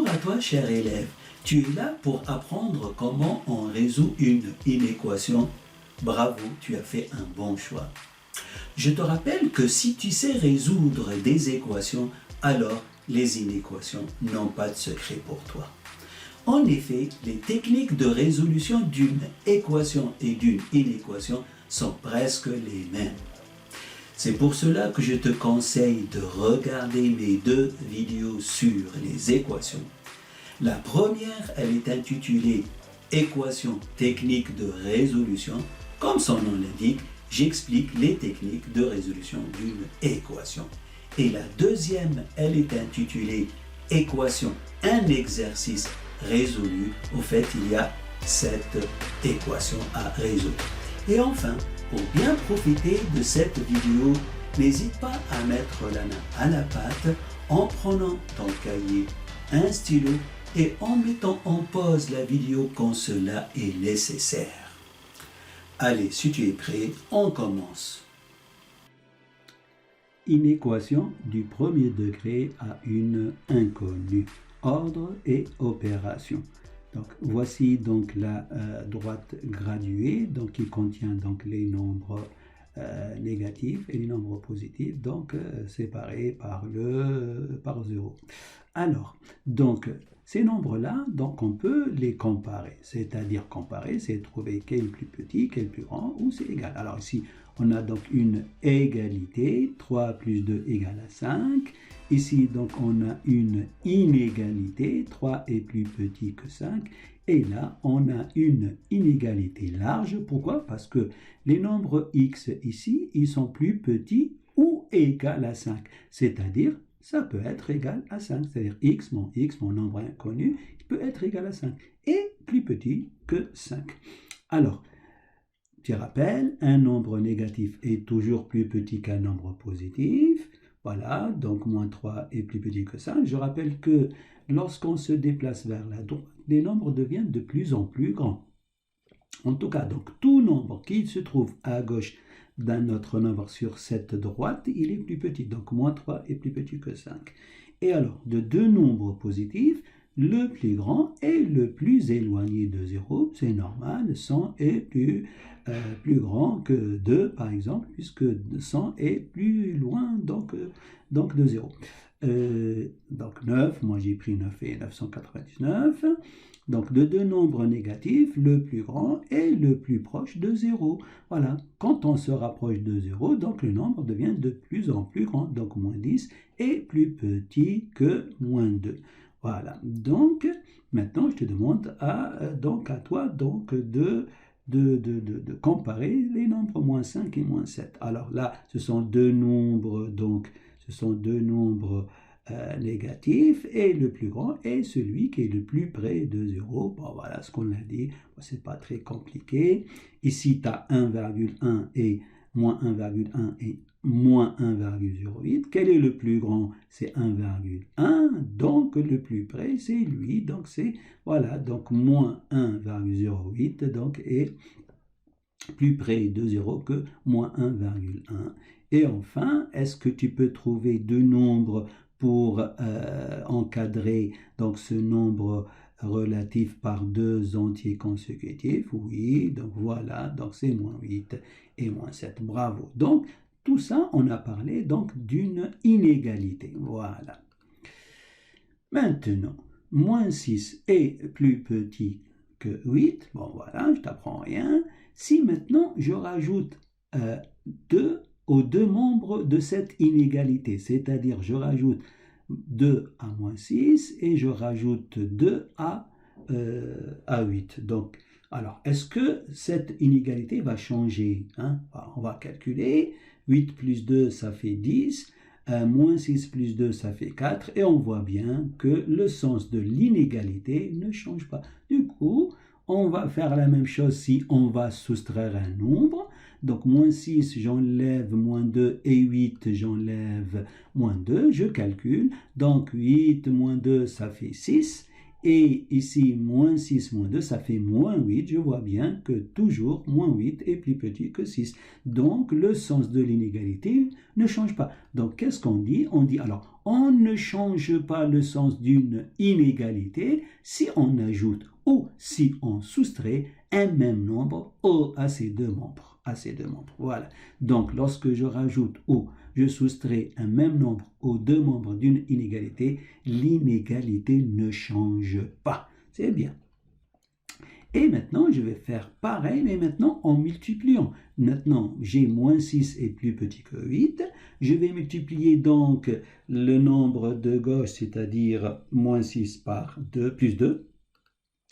Bonjour à toi, cher élève. Tu es là pour apprendre comment on résout une inéquation. Bravo, tu as fait un bon choix. Je te rappelle que si tu sais résoudre des équations, alors les inéquations n'ont pas de secret pour toi. En effet, les techniques de résolution d'une équation et d'une inéquation sont presque les mêmes. C'est pour cela que je te conseille de regarder mes 2 vidéos sur les équations. La première, elle est intitulée « Équations techniques de résolution ». Comme son nom l'indique, j'explique les techniques de résolution d'une équation. Et la deuxième, elle est intitulée « Équation, un exercice résolu ». Au fait, il y a 7 équations à résoudre. Et enfin, pour bien profiter de cette vidéo, n'hésite pas à mettre la main à la pâte en prenant ton cahier, un stylo et en mettant en pause la vidéo quand cela est nécessaire. Allez, si tu es prêt, on commence. Une équation du premier degré à une inconnue. Ordre et opération. Donc, voici donc la droite graduée, donc qui contient donc les nombres négatifs et les nombres positifs, donc séparés par 0. Alors, donc ces nombres-là, donc on peut les comparer, c'est-à-dire comparer, c'est trouver quel est le plus petit, quel est le plus grand, ou c'est égal. Alors ici, on a donc une égalité, 3 plus 2 égale à 5. Ici, donc, on a une inégalité, 3 est plus petit que 5. Et là, on a une inégalité large. Pourquoi? Parce que les nombres x ici, ils sont plus petits ou égal à 5. C'est-à-dire, ça peut être égal à 5. C'est-à-dire x, mon nombre inconnu, il peut être égal à 5. Et plus petit que 5. Alors, petit rappel, un nombre négatif est toujours plus petit qu'un nombre positif. Voilà, donc moins 3 est plus petit que 5. Je rappelle que lorsqu'on se déplace vers la droite, les nombres deviennent de plus en plus grands. En tout cas, donc tout nombre qui se trouve à gauche d'un autre nombre sur cette droite, il est plus petit. Donc moins 3 est plus petit que 5. Et alors, de deux nombres positifs, le plus grand est le plus éloigné de 0. C'est normal, 100 est plus grand que 2, par exemple, puisque 100 est plus loin donc de 0. Donc 9, moi j'ai pris 9 et 999. Donc de deux nombres négatifs, le plus grand est le plus proche de 0. Voilà, quand on se rapproche de 0, donc le nombre devient de plus en plus grand. Donc moins 10 est plus petit que moins 2. Voilà, donc maintenant je te demande à toi de comparer les nombres moins 5 et moins 7. Alors là, ce sont deux nombres, négatifs, et le plus grand est celui qui est le plus près de 0. Bon, voilà ce qu'on a dit, c'est pas très compliqué. Ici, tu as 1,1 et moins 1,1 et moins 1,08. Quel est le plus grand? C'est 1,1, donc le plus près, c'est lui. Donc c'est, voilà, donc moins 1,08 donc est plus près de 0 que moins 1,1. Et enfin, est-ce que tu peux trouver deux nombres pour encadrer donc ce nombre relatif par deux entiers consécutifs? Oui, donc voilà, donc c'est moins 8 et moins 7. Bravo. Donc, tout ça, on a parlé donc d'une inégalité. Voilà. Maintenant, moins 6 est plus petit que 8. Bon, voilà, je t'apprends rien. Si maintenant, je rajoute 2 aux deux membres de cette inégalité, c'est-à-dire je rajoute 2 à moins 6 et je rajoute 2 à 8. Donc, alors, est-ce que cette inégalité va changer, hein? On va calculer. 8 plus 2, ça fait 10. Moins 6 plus 2, ça fait 4. Et on voit bien que le sens de l'inégalité ne change pas. Du coup, on va faire la même chose si on va soustraire un nombre. Donc, moins 6, j'enlève moins 2 et 8, j'enlève moins 2. Je calcule. Donc, 8 moins 2, ça fait 6. Et ici, moins 6 moins 2, ça fait moins 8. Je vois bien que toujours, moins 8 est plus petit que 6. Donc, le sens de l'inégalité ne change pas. Donc, qu'est-ce qu'on dit? On dit, alors, on ne change pas le sens d'une inégalité si on ajoute ou si on soustrait un même nombre à ces deux membres. Voilà. Donc, lorsque je rajoute ou je soustrais un même nombre aux deux membres d'une inégalité, l'inégalité ne change pas. C'est bien. Et maintenant, je vais faire pareil, mais maintenant en multipliant. Maintenant, j'ai moins 6 est plus petit que 8. Je vais multiplier donc le nombre de gauche, c'est-à-dire moins 6 par 2, plus 2,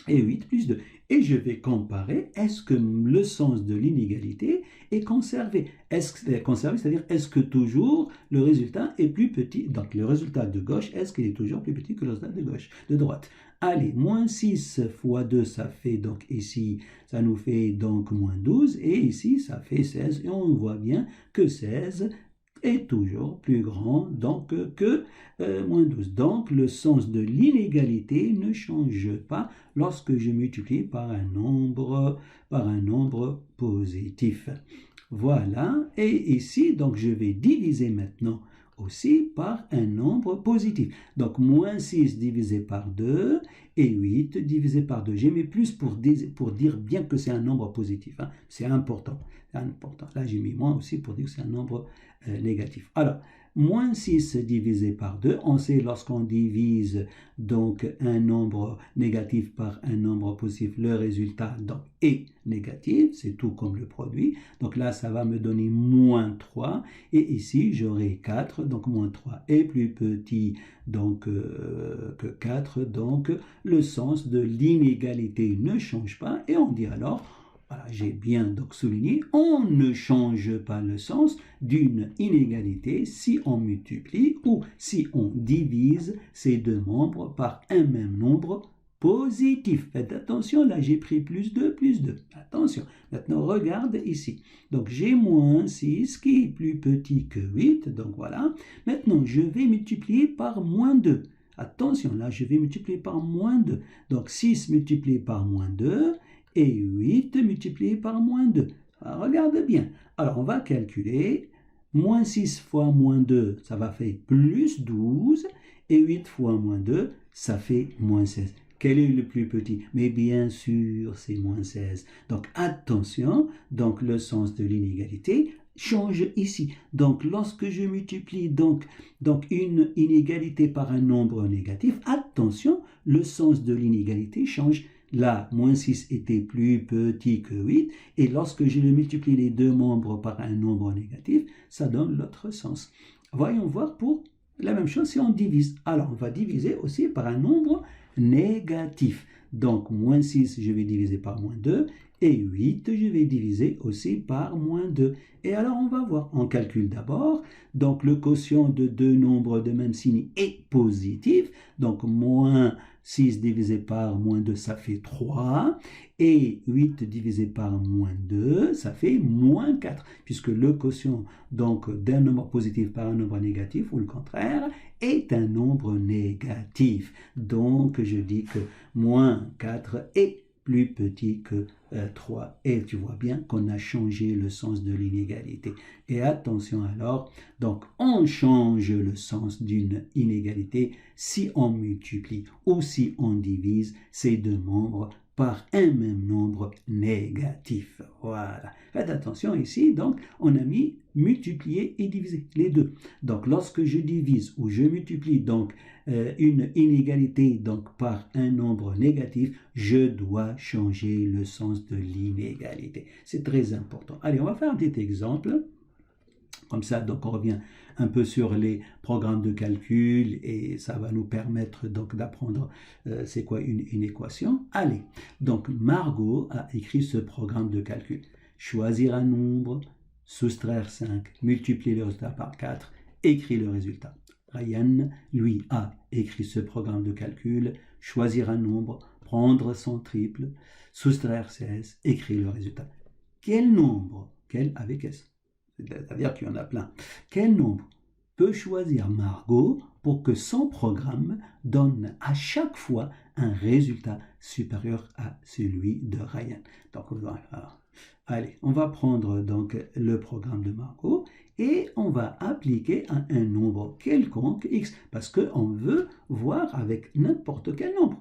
et 8 plus 2. Et je vais comparer, est-ce que le sens de l'inégalité est conservé? C'est-à-dire, est-ce que toujours le résultat est plus petit? Donc, le résultat de gauche, est-ce qu'il est toujours plus petit que le résultat de droite? Allez, moins 6 fois 2, ça fait donc ici, ça nous fait donc moins 12, et ici, ça fait 16, et on voit bien que 16 est toujours plus grand donc, que moins 12. Donc, le sens de l'inégalité ne change pas lorsque je multiplie par un nombre positif. Voilà, et ici, donc, je vais diviser maintenant aussi par un nombre positif. Donc, moins 6 divisé par 2 et 8 divisé par 2. J'ai mis plus pour dire bien que c'est un nombre positif. Hein. C'est important. Là, j'ai mis moins aussi pour dire que c'est un nombre négatif. Alors, moins 6 divisé par 2, on sait lorsqu'on divise donc un nombre négatif par un nombre positif, le résultat donc, est négatif, c'est tout comme le produit. Donc là, ça va me donner moins 3. Et ici, j'aurai 4, donc moins 3 est plus petit donc, que 4. Donc, le sens de l'inégalité ne change pas. Et on dit alors, voilà, j'ai bien donc souligné, on ne change pas le sens d'une inégalité si on multiplie ou si on divise ces deux membres par un même nombre positif. Faites attention, là j'ai pris plus 2, plus 2. Attention, maintenant regarde ici. Donc j'ai moins 6 qui est plus petit que 8, donc voilà. Maintenant je vais multiplier par moins 2. Attention, là je vais multiplier par moins 2. Donc 6 multiplié par moins 2 et 8 multiplié par moins 2. Alors, regarde bien. Alors on va calculer. Moins 6 fois moins 2, ça va faire plus 12. Et 8 fois moins 2, ça fait moins 16. Quel est le plus petit? Mais bien sûr, c'est moins 16. Donc attention, donc le sens de l'inégalité change ici. Donc lorsque je multiplie donc une inégalité par un nombre négatif, attention, le sens de l'inégalité change. Là, moins 6 était plus petit que 8, et lorsque je multiplie les deux membres par un nombre négatif, ça donne l'autre sens. Voyons voir pour la même chose si on divise. Alors, on va diviser aussi par un nombre négatif. Donc, moins 6, je vais diviser par moins 2, et 8, je vais diviser aussi par moins 2. Et alors, on va voir. On calcule d'abord. Donc, le quotient de deux nombres de même signe est positif. Donc, moins 6 divisé par moins 2, ça fait 3. Et 8 divisé par moins 2, ça fait moins 4. Puisque le quotient donc d'un nombre positif par un nombre négatif, ou le contraire, est un nombre négatif. Donc, je dis que moins 4 est plus petit que 3. Et tu vois bien qu'on a changé le sens de l'inégalité. Et attention alors, donc on change le sens d'une inégalité si on multiplie ou si on divise ces deux membres par un même nombre négatif. Voilà. Faites attention ici, donc on a mis multiplier et diviser, les deux. Donc lorsque je divise ou je multiplie donc une inégalité donc par un nombre négatif, je dois changer le sens de l'inégalité. C'est très important. Allez, on va faire un petit exemple. Comme ça, donc on revient un peu sur les programmes de calcul et ça va nous permettre donc d'apprendre c'est quoi une équation. Allez, donc Margot a écrit ce programme de calcul. Choisir un nombre, soustraire 5, multiplier le résultat par 4, écrit le résultat. Ryan, lui, a écrit ce programme de calcul, choisir un nombre, prendre son triple, soustraire 16, écrit le résultat. Quel nombre, quel avec S, c'est-à-dire qu'il y en a plein, quel nombre peut choisir Margot pour que son programme donne à chaque fois un résultat supérieur à celui de Ryan? Donc voilà. Allez, on va prendre donc le programme de Margot et on va appliquer un nombre quelconque x, parce qu'on veut voir avec n'importe quel nombre,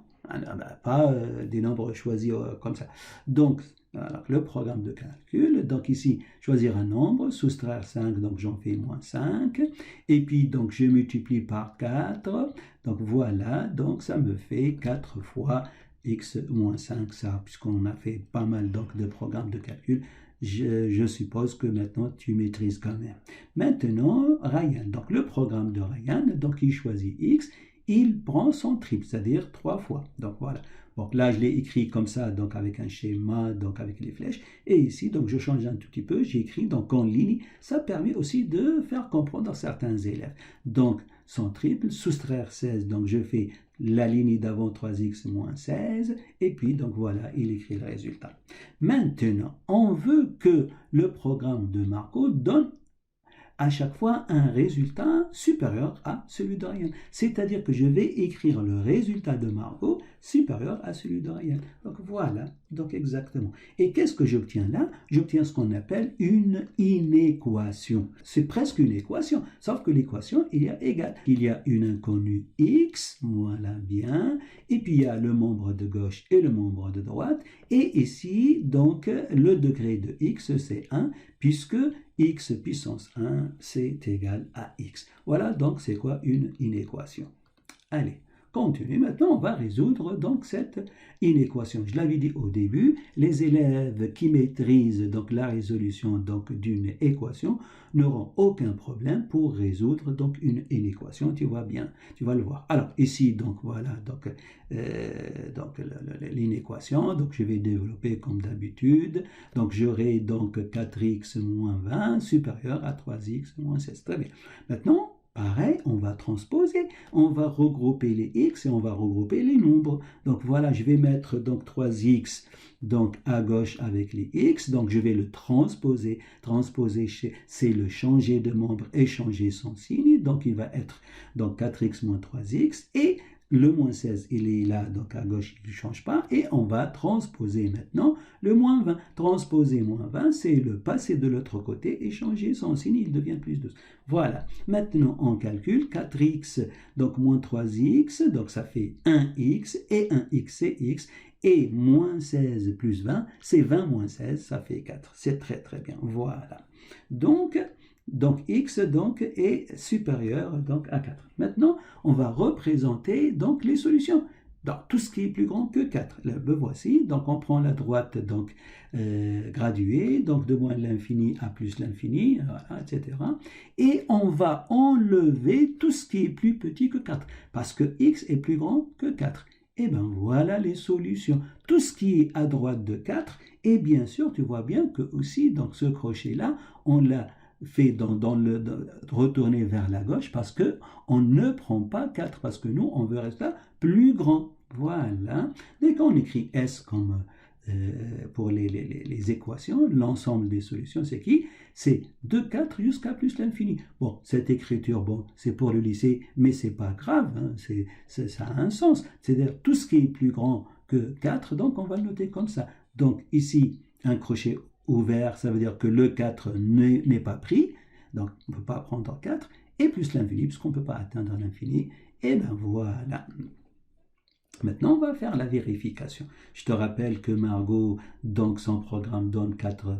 pas des nombres choisis comme ça. Donc, alors, le programme de calcul, donc ici, choisir un nombre, soustraire 5, donc j'en fais moins 5, et puis donc je multiplie par 4, donc voilà, donc ça me fait 4 fois x moins 5, ça, puisqu'on a fait pas mal donc de programmes de calcul, je suppose que maintenant tu maîtrises quand même. Maintenant, Ryan, donc le programme de Ryan, donc il choisit x, il prend son triple, c'est-à-dire 3 fois. Donc voilà. Donc là, je l'ai écrit comme ça, donc avec un schéma, donc avec les flèches. Et ici, donc je change un tout petit peu, j'ai écrit donc en ligne. Ça permet aussi de faire comprendre certains élèves. Donc, son triple, soustraire 16, donc je fais la ligne d'avant 3x moins 16, et puis donc voilà, il écrit le résultat. Maintenant, on veut que le programme de Marco donne à chaque fois un résultat supérieur à celui de Ryan. C'est-à-dire que je vais écrire le résultat de Margot supérieur à celui de Ryan. Donc voilà, donc exactement. Et qu'est-ce que j'obtiens là? J'obtiens ce qu'on appelle une inéquation. C'est presque une équation, sauf que l'équation il y a égal. Il y a une inconnue x, voilà bien, et puis il y a le membre de gauche et le membre de droite, et ici, donc, le degré de x, c'est 1, puisque x puissance 1, c'est égal à x. Voilà donc c'est quoi une inéquation. Allez, continue. Maintenant, on va résoudre donc cette inéquation. Je l'avais dit au début, les élèves qui maîtrisent donc la résolution donc d'une équation n'auront aucun problème pour résoudre donc une inéquation. Tu vois bien, tu vas le voir. Alors ici donc voilà donc l'inéquation. Donc je vais développer comme d'habitude. Donc j'aurai donc 4x moins 20 supérieur à 3x moins 16. Très bien. Maintenant, pareil, on va transposer, on va regrouper les x et on va regrouper les nombres. Donc voilà, je vais mettre donc 3x donc à gauche avec les x, donc je vais le transposer. Transposer, c'est le changer de membre et changer son signe, donc il va être donc 4x moins 3x, et le moins 16, il est là, donc à gauche, il ne change pas, et on va transposer maintenant le moins 20. Transposer moins 20, c'est le passer de l'autre côté et changer son signe, il devient plus 12. Voilà, maintenant on calcule 4x, donc moins 3x, donc ça fait 1x, et 1x c'est x, et moins 16 plus 20, c'est 20 moins 16, ça fait 4. C'est très très bien, voilà. Donc x donc, est supérieur donc, à 4. Maintenant, on va représenter donc, les solutions. Donc, tout ce qui est plus grand que 4. Le voici. Donc, on prend la droite donc, graduée, donc de moins l'infini à plus l'infini, voilà, etc. Et on va enlever tout ce qui est plus petit que 4, parce que x est plus grand que 4. Et bien voilà les solutions. Tout ce qui est à droite de 4, et bien sûr, tu vois bien que aussi, donc ce crochet-là, on l'a fait retourner vers la gauche parce que on ne prend pas 4, parce que nous, on veut rester plus grand. Voilà. Et quand on écrit S comme pour les équations, l'ensemble des solutions, c'est qui? C'est de 4 jusqu'à plus l'infini. Bon, cette écriture, bon, c'est pour le lycée, mais c'est pas grave, hein, ça a un sens. C'est-à-dire tout ce qui est plus grand que 4, donc on va le noter comme ça. Donc ici, un crochet ouvert, ça veut dire que le 4 n'est pas pris, donc on ne peut pas prendre 4, et plus l'infini, puisqu'on ne peut pas atteindre l'infini, et bien voilà. Maintenant, on va faire la vérification. Je te rappelle que Margot, donc son programme donne 4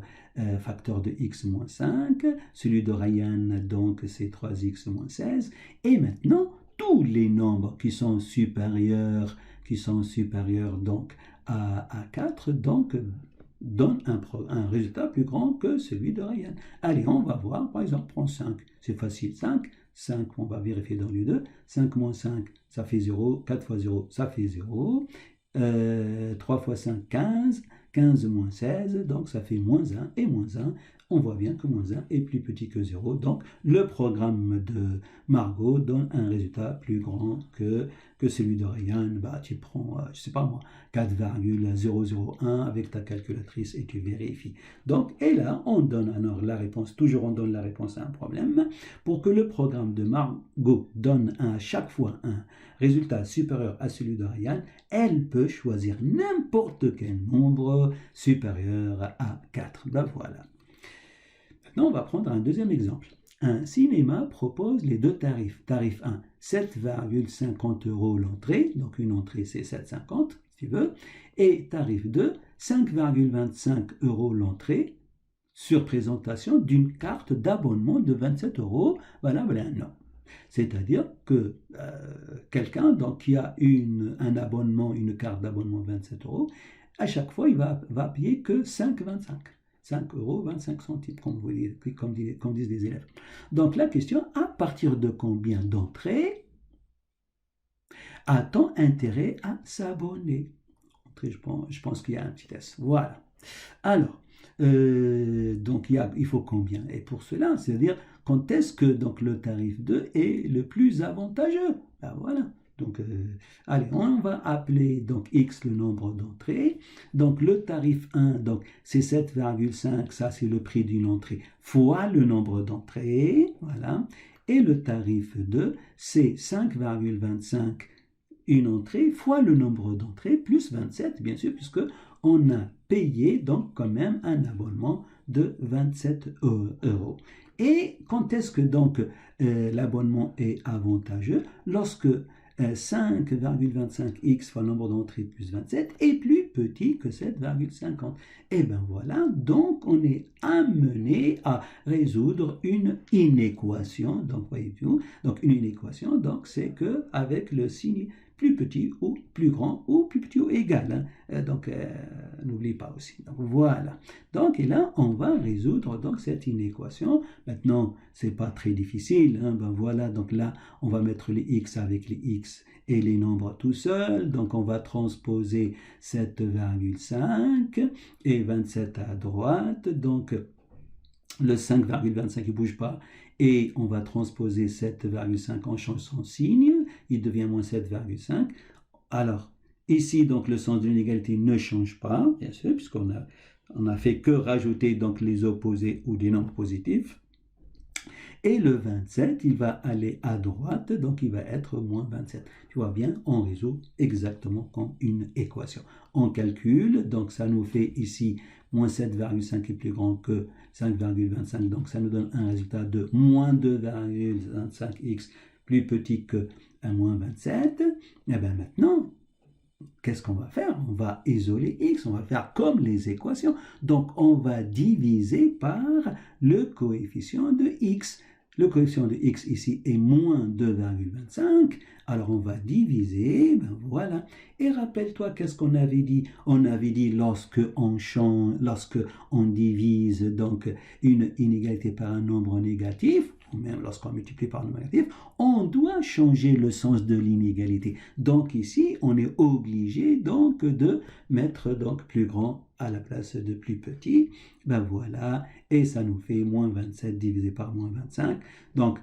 facteurs de x moins 5, celui de Ryan, donc c'est 3x moins 16, et maintenant, tous les nombres qui sont supérieurs donc à 4, donc donne un résultat plus grand que celui de Ryan. Allez, on va voir, par exemple, prends 5, c'est facile, 5, on va vérifier dans les deux, 5 moins 5, ça fait 0, 4 fois 0, ça fait 0, 3 fois 5, 15, 15 moins 16, donc ça fait moins 1, et moins 1, on voit bien que moins 1 est plus petit que 0, donc le programme de Margot donne un résultat plus grand que celui de Ryan. Bah, tu prends, je sais pas moi, 4,001 avec ta calculatrice et tu vérifies. Donc, et là, on donne alors la réponse, toujours on donne la réponse à un problème. Pour que le programme de Margot donne à chaque fois un résultat supérieur à celui de Ryan, elle peut choisir n'importe quel nombre supérieur à 4. Ben voilà. Maintenant, on va prendre un deuxième exemple. un cinéma propose les deux tarifs. Tarif 1, 7,50 € l'entrée, donc une entrée c'est 7,50 si tu veux, et tarif 2, 5,25 € l'entrée, sur présentation d'une carte d'abonnement de 27 € valable un an. C'est-à-dire que quelqu'un qui a un abonnement, une carte d'abonnement 27 €, à chaque fois il va payer que 5,25 €. 5,25 €, comme disent les élèves. Donc la question, à partir de combien d'entrées a-t-on intérêt à s'abonner? Je pense qu'il y a un petit test. Voilà. Alors, donc il faut combien? Et pour cela, c'est-à-dire quand est-ce que donc, le tarif 2 est le plus avantageux? Ben voilà. Donc, allez, on va appeler donc x le nombre d'entrées. Donc, le tarif 1, donc c'est 7,5, ça c'est le prix d'une entrée, fois le nombre d'entrées. Voilà. Et le tarif 2, c'est 5,25 une entrée fois le nombre d'entrées plus 27, bien sûr, puisque on a payé donc quand même un abonnement de 27 €. Et quand est-ce que donc l'abonnement est avantageux? Lorsque 5,25x fois le nombre d'entrées plus 27 est plus petit que 7,50. Et bien voilà, donc on est amené à résoudre une inéquation. Donc voyez-vous, donc une inéquation, donc c'est que avec le signe plus petit ou plus grand ou plus petit ou égal. Donc n'oublie pas aussi. Donc voilà. Donc et là on va résoudre donc cette inéquation. Maintenant c'est pas très difficile. Ben voilà. Donc là on va mettre les x avec les x et les nombres tout seuls. Donc on va transposer 7,5 et 27 à droite. Donc le 5,25 il bouge pas. Et on va transposer 7,5 en change son signe, il devient moins 7,5. Alors, ici, donc, le sens de l'inégalité ne change pas, bien sûr, puisqu'on a fait que rajouter donc, les opposés ou des nombres positifs. Et le 27, il va aller à droite, donc il va être moins 27. Tu vois bien, on résout exactement comme une équation. On calcule, donc ça nous fait ici moins 7,5 est plus grand que 5,25, donc ça nous donne un résultat de moins 2,25x plus petit que moins 27. Et bien maintenant, qu'est-ce qu'on va faire? On va isoler x, on va faire comme les équations. Donc on va diviser par le coefficient de x. Le coefficient de x ici est moins 2,25. Alors on va diviser, ben voilà. Et rappelle-toi qu'est-ce qu'on avait dit? On avait dit lorsque on divise donc une inégalité par un nombre négatif, ou même lorsqu'on multiplie par un nombre négatif, on doit changer le sens de l'inégalité. Donc ici, on est obligé donc de mettre donc plus grand à la place de plus petit. Ben voilà, et ça nous fait moins 27 divisé par moins 25. Donc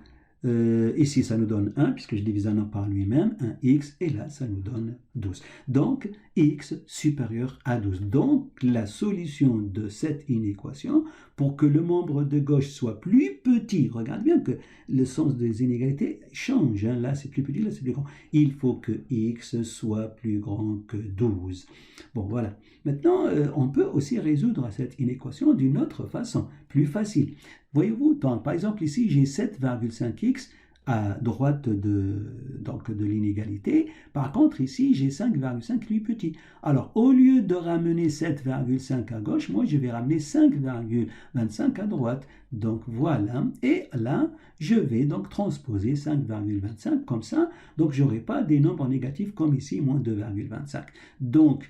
ici, ça nous donne 1, puisque je divise un nombre par lui-même, un x, et là, ça nous donne 12. Donc, x supérieur à 12. Donc, la solution de cette inéquation, pour que le membre de gauche soit plus petit, regarde bien que le sens des inégalités change. Hein. Là, c'est plus petit, là, c'est plus grand. Il faut que x soit plus grand que 12. Bon, voilà. Maintenant, on peut aussi résoudre cette inéquation d'une autre façon, plus facile. Voyez-vous, par exemple, ici, j'ai 7,5x à droite de l'inégalité. Par contre, ici, j'ai 5,5 lui petit. Alors, au lieu de ramener 7,5 à gauche, moi, je vais ramener 5,25 à droite. Donc, voilà. Et là, je vais donc transposer 5,25 comme ça. Donc, je n'aurai pas des nombres négatifs comme ici, moins 2,25. Donc,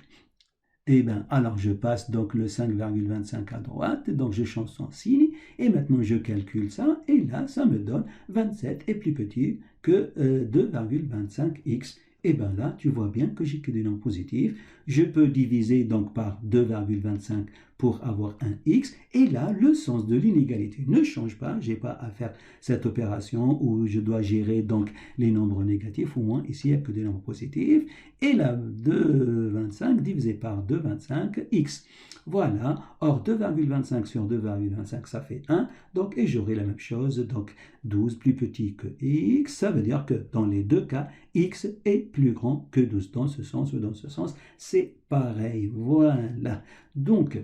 et bien, alors je passe donc le 5,25 à droite, donc je change son signe, et maintenant je calcule ça, et là, ça me donne 27 est plus petit que 2,25x. Et bien là, tu vois bien que j'ai que des nombres positifs. Je peux diviser donc par 2,25 pour avoir un x. Et là, le sens de l'inégalité ne change pas. Je n'ai pas à faire cette opération où je dois gérer donc les nombres négatifs. Au moins, ici, il n'y a que des nombres positifs. Et là, 2,25 divisé par 2,25, x. Voilà. Or, 2,25 sur 2,25, ça fait 1. Donc, et j'aurai la même chose. Donc, 12 plus petit que x, ça veut dire que dans les deux cas, x est plus grand que 12. Dans ce sens ou dans ce sens, c'est pareil. Voilà. Donc,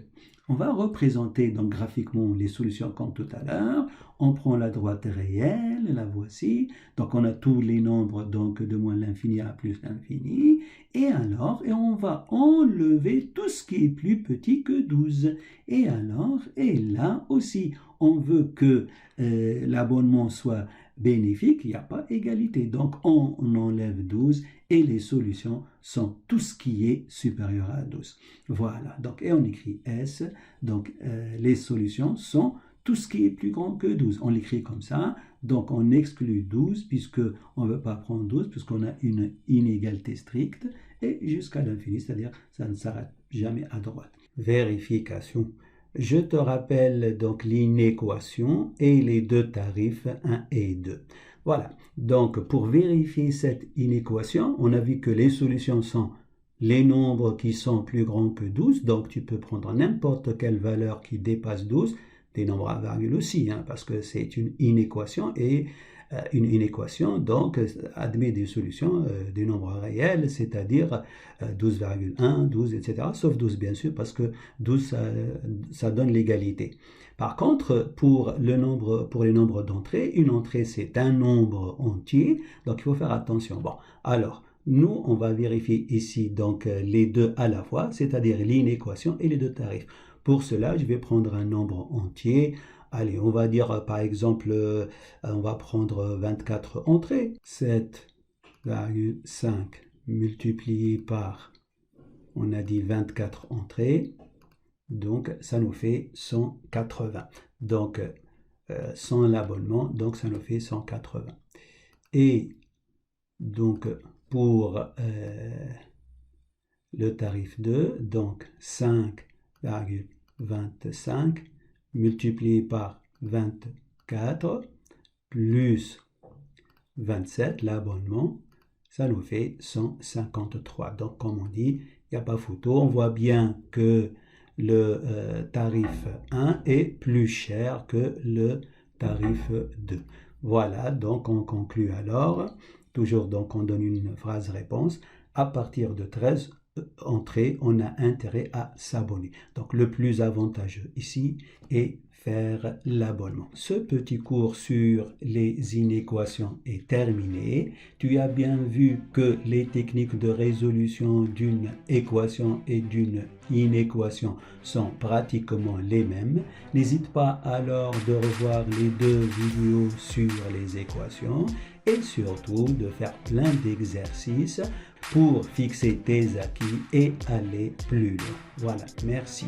on va représenter donc graphiquement les solutions comme tout à l'heure. On prend la droite réelle, la voici. Donc, on a tous les nombres donc de moins l'infini à plus l'infini. Et alors, on va enlever tout ce qui est plus petit que 12. Et alors, et là aussi, on veut que l'abonnement soit bénéfique, il n'y a pas égalité. Donc, on enlève 12 et les solutions sont tout ce qui est supérieur à 12. Voilà, donc, et on écrit S. Donc, les solutions sont tout ce qui est plus grand que 12. On l'écrit comme ça. Donc, on exclut 12 puisqu'on ne veut pas prendre 12 puisqu'on a une inégalité stricte et jusqu'à l'infini, c'est-à-dire ça ne s'arrête jamais à droite. Vérification. Je te rappelle donc l'inéquation et les deux tarifs 1 et 2. Voilà, donc pour vérifier cette inéquation, on a vu que les solutions sont les nombres qui sont plus grands que 12, donc tu peux prendre n'importe quelle valeur qui dépasse 12, des nombres à virgule aussi, parce que c'est une inéquation et une inéquation donc admet des solutions des nombres réels, c'est-à-dire 12,1, 12, etc. Sauf 12 bien sûr, parce que 12 ça donne l'égalité. Par contre, pour les nombres d'entrée, une entrée c'est un nombre entier, donc il faut faire attention. Bon, alors nous on va vérifier ici donc les deux à la fois, c'est-à-dire l'inéquation et les deux tarifs. Pour cela, je vais prendre un nombre entier. Allez, on va dire par exemple, on va prendre 24 entrées. 7,5 multiplié par, on a dit 24 entrées. Donc, ça nous fait 180. Donc, sans l'abonnement, donc ça nous fait 180. Et donc, pour le tarif 2, donc 5,25 multiplié par 24 plus 27, l'abonnement, ça nous fait 153. Donc, comme on dit, il n'y a pas photo. On voit bien que le tarif 1 est plus cher que le tarif 2. Voilà, donc on conclut alors. Toujours, donc, on donne une phrase réponse. À partir de 13 entrée, on a intérêt à s'abonner. Donc, le plus avantageux ici est faire l'abonnement. Ce petit cours sur les inéquations est terminé. Tu as bien vu que les techniques de résolution d'une équation et d'une inéquation sont pratiquement les mêmes. N'hésite pas alors de revoir les deux vidéos sur les équations et surtout de faire plein d'exercices pour fixer tes acquis et aller plus loin. Voilà, merci.